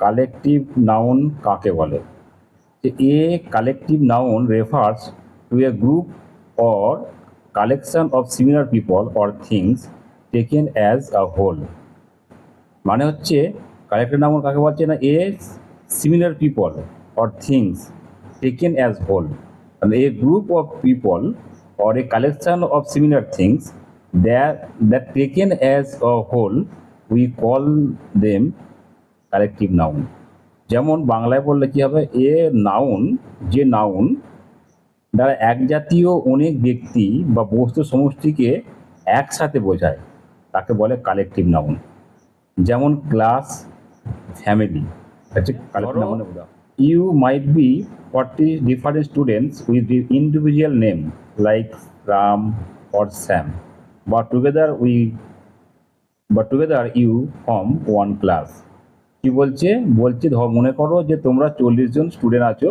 Collective noun কাকে বলে? A collective noun refers to a group or collection of similar people or things taken as a whole. মানে হচ্ছে collective noun কাকে বলছে না, a similar people or things taken as whole. A group of people or a collection of similar things that taken as a whole we call them collective noun। যেমন বাংলায় বললে কি হবে, এ নাউন, যে noun দ্বারা এক জাতীয় অনেক ব্যক্তি বা বস্তু সমষ্টিকে একসাথে বোঝায় তাকে বলে কালেকটিভ নাউন। যেমন ক্লাস, ফ্যামিলি হচ্ছে কালেকটিভ নাউনের উদাহরণ। You might be 40 different students with the individual name like Ram or Sam, but together you form one class। কি বলছে, মনে করো যে তোমরা 40 জন স্টুডেন্ট আছো,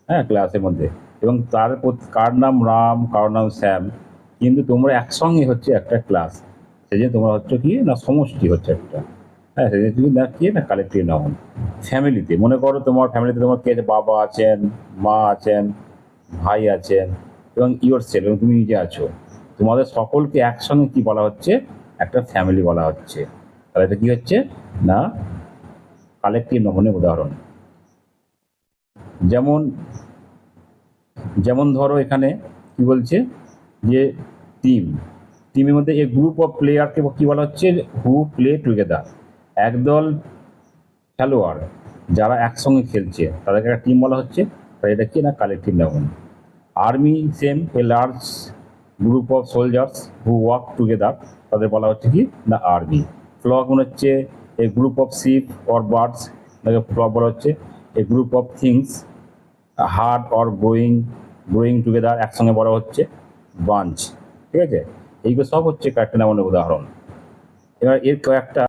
হ্যাঁ, ক্লাসের মধ্যে, এবং তার কার নাম রাম, কার নাম শ্যাম, কিন্তু তোমরা একসঙ্গে হচ্ছে একটা ক্লাস। সেই জন্য তোমরা হচ্ছে কি না, সমষ্টি হচ্ছে একটা, হ্যাঁ, সেই জন্য না কি না কালেকটিভ নাউন। ফ্যামিলিতে মনে করো তোমার ফ্যামিলিতে তোমার কে আছে, বাবা আছেন, মা আছেন, ভাই আছেন এবং ইয়োর সেলফ, এবং তুমি নিজে আছো, তোমাদের সকলকে একসঙ্গে কি বলা হচ্ছে, একটা ফ্যামিলি বলা হচ্ছে। তাহলে এটা কি হচ্ছে না কালেকটিভ নাউনের উদাহরণ। যেমন যেমন ধরো এখানে কি বলছে যে টিমের মধ্যে এ গ্রুপ অফ প্লেয়ারকে কি বলা হচ্ছে, হু প্লে টুগেদার। একদল খেলোয়াড় যারা একসঙ্গে খেলছে তাদেরকে একটা টিম বলা হচ্ছে, তাই এটা কি না collective noun. Army same, a large group of soldiers who work together, তাদের বলা হচ্ছে কি না আর্মি। ফ্লক মনে হচ্ছে a group of sheep or birds, তাকে ফ্লক বলা হচ্ছে। A group of things herd or growing together, একসঙ্গে বলা হচ্ছে বাঞ্চ। ঠিক আছে, এইগুলো সব হচ্ছে কালেকটিভ নাউনের উদাহরণ। এবার এর কয়েকটা